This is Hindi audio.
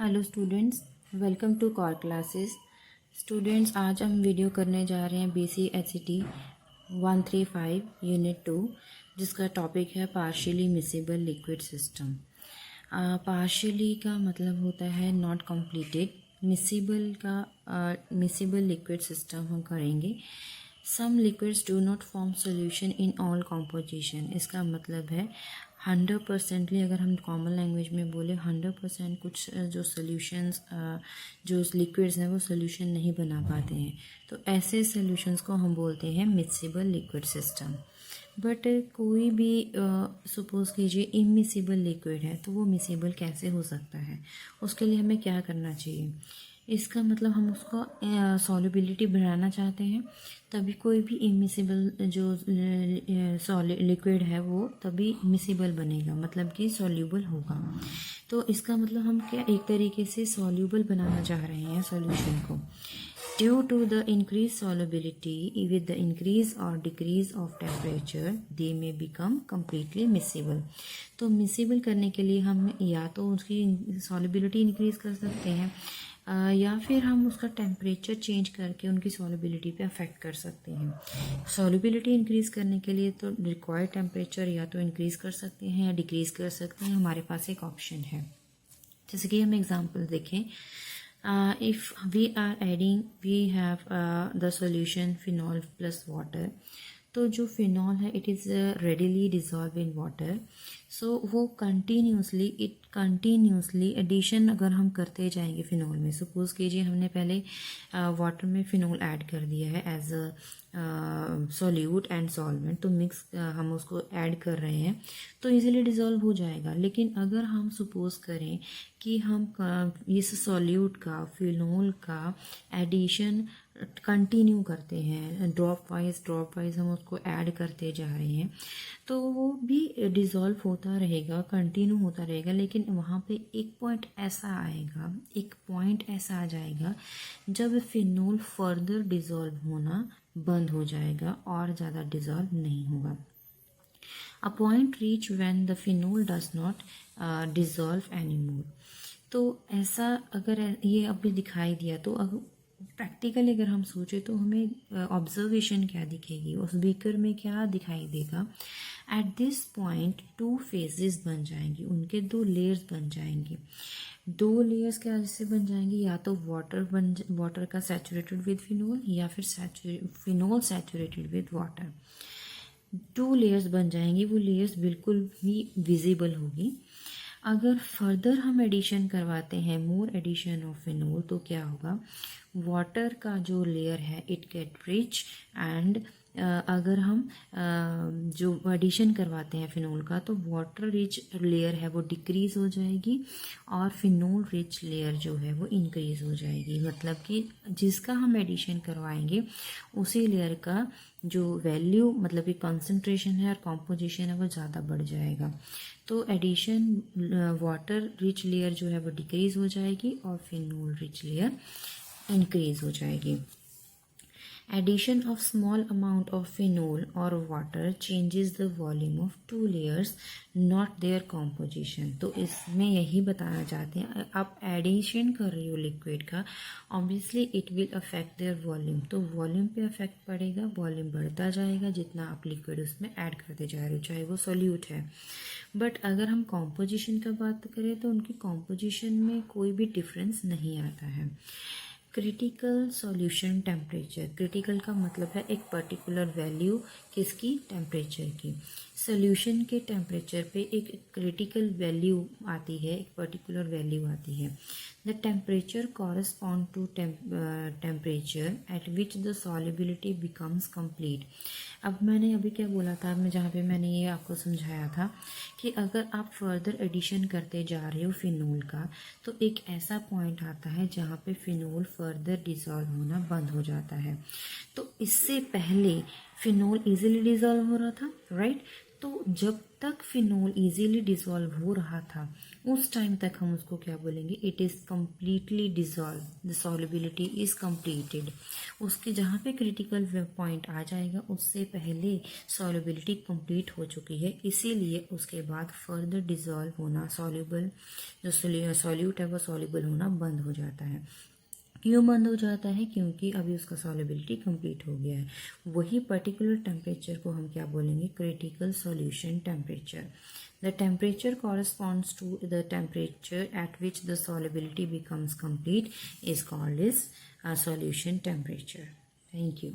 Hello students, welcome to core classes. Students, आज हम वीडियो करने जा रहे हैं BCHCT 135 यूनिट 2, जिसका टॉपिक है partially miscible liquid system. Partially का मतलब होता है नॉट कंप्लीटेड, मिसिबल का मिसिबल लिक्विड सिस्टम हम करेंगे। Some liquids do not form solution in all composition. इसका मतलब है 100%ली, अगर हम कॉमन लैंग्वेज में बोले 100% कुछ जो सोल्यूशंस जो लिक्विड्स हैं वो सोल्यूशन नहीं बना पाते हैं, तो ऐसे सोल्यूशंस को हम बोलते हैं मिसिबल लिक्विड सिस्टम। बट कोई भी सपोज़ कीजिए इमिसिबल लिक्विड है, तो वो मिसिबल कैसे हो सकता है? उसके लिए हमें क्या करना चाहिए? इसका मतलब हम उसको सॉल्युबिलिटी बढ़ाना चाहते हैं, तभी कोई भी इमिसिबल जो लिक्विड है वो तभी मिसिबल बनेगा, मतलब कि सॉल्यूबल होगा। तो इसका मतलब हम क्या एक तरीके से सॉल्यूबल बनाना चाह रहे हैं सॉल्यूशन को। Due to the increased solubility, with the increase or decrease of temperature, they may become completely miscible. तो miscible करने के लिए हम या तो उसकी solubility increase कर सकते हैं, या फिर हम उसका टेम्परेचर चेंज करके उनकी सॉल्युबिलिटी पे अफेक्ट कर सकते हैं। सॉल्युबिलिटी इंक्रीज़ करने के लिए तो रिक्वायर्ड टेम्परेचर या तो इंक्रीज़ कर सकते हैं या डिक्रीज़ कर सकते हैं। हमारे पास एक ऑप्शन है, जैसे कि हम एग्जांपल देखें। If we are adding, we have the solution phenol plus water. तो जो फिनॉल है it is readily dissolve in water, so वो कंटिन्यूसली एडिशन अगर हम करते जाएंगे फिनॉल में, सपोज़ कीजिए हमने पहले वाटर में फिनॉल ऐड कर दिया है as a solute and solvent, तो मिक्स हम उसको ऐड कर रहे हैं तो इजीली डिज़ोल्व हो जाएगा। लेकिन अगर हम सपोज़ करें कि हम इस सॉल्यूट का फिनॉल का एडिशन कंटिन्यू करते हैं, ड्रॉप वाइज हम उसको ऐड करते जा रहे हैं, तो वो भी डिज़ोल्व होता रहेगा, कंटिन्यू होता रहेगा। लेकिन वहाँ पे एक पॉइंट ऐसा आ जाएगा जब फिनॉल फर्दर डिज़ोल्व होना बंद हो जाएगा और ज़्यादा डिज़ोल्व नहीं होगा। A point reach when the phenol does not dissolve anymore. तो ऐसा अगर ये अभी दिखाई दिया, तो प्रैक्टिकली अगर हम सोचें तो हमें ऑब्जर्वेशन क्या दिखेगी, उस बीकर में क्या दिखाई देगा। एट दिस पॉइंट 2 फेजेस बन जाएंगी, उनके 2 लेयर्स बन जाएंगे। 2 लेयर्स क्या जैसे बन जाएंगी, या तो वाटर का सैचुरेटेड विद फिनॉल या फिर phenol saturated with water. 2 layers बन जाएंगी, वो लेयर्स बिल्कुल भी विजिबल होगी। अगर फर्दर हम एडिशन करवाते हैं, मोर एडिशन ऑफ फिनॉल, तो क्या होगा, वाटर का जो लेयर है इट गेट रिच एंड अगर हम जो एडिशन करवाते हैं फिनॉल का, तो वाटर रिच लेयर है वो डिक्रीज हो जाएगी और फिनॉल रिच लेयर जो है वो इंक्रीज हो जाएगी। मतलब कि जिसका हम एडिशन करवाएंगे उसी लेयर का जो वैल्यू, मतलब कि कंसंट्रेशन है और कॉम्पोजिशन है वो ज़्यादा बढ़ जाएगा। तो एडिशन वाटर रिच लेयर जो है वो डिक्रीज हो जाएगी और फिनॉल रिच लेयर इंक्रीज हो जाएगी। Addition of small amount of phenol or water changes the volume of 2 layers, not their composition. तो इसमें यही बताना चाहते हैं, आप एडिशन कर रही हो लिक्विड का, obviously it will affect there volume, तो वॉल्यूम पे अफेक्ट पड़ेगा, वॉल्यूम बढ़ता जाएगा जितना आप लिक्विड उसमें ऐड करते जा रहे हो, चाहे वो सोल्यूट है। बट अगर हम कॉम्पोजिशन का बात करें तो उनकी कॉम्पोजिशन में कोई भी डिफरेंस नहीं आता है। क्रिटिकल सॉल्यूशन टेम्परेचर, क्रिटिकल का मतलब है एक पर्टिकुलर वैल्यू किसकी, टेम्परेचर की। सॉल्यूशन के टेम्परेचर पे एक क्रिटिकल वैल्यू आती है, एक पर्टिकुलर वैल्यू आती है। The temperature correspond to temperature at which the solubility becomes complete. अब मैंने अभी क्या बोला था, जहाँ पे मैंने ये आपको समझाया था कि अगर आप फर्दर एडिशन करते जा रहे हो फिनॉल का, तो एक ऐसा पॉइंट आता है जहाँ पे फिनॉल फर्दर डिज़ोल्व होना बंद हो जाता है। तो इससे पहले फिनॉल इजीली डिज़ोल्व हो रहा था, राइट। तो जब तक फिनोल इजीली डिसॉल्व हो रहा था उस टाइम तक हम उसको क्या बोलेंगे, it is completely dissolve, the solubility is completed. उसके जहाँ पे क्रिटिकल पॉइंट आ जाएगा उससे पहले सॉल्युबिलिटी कंप्लीट हो चुकी है, इसीलिए उसके बाद फर्दर डिसॉल्व होना, सॉल्युबल जो सॉल्यूट है वो सॉल्युबल होना बंद हो जाता है। क्यों बंद हो जाता है? क्योंकि अभी उसका सॉल्युबिलिटी कंप्लीट हो गया है। वही पर्टिकुलर टेम्परेचर को हम क्या बोलेंगे, critical solution temperature. The temperature corresponds to the temperature at which the solubility becomes complete is called is solution temperature. Thank you.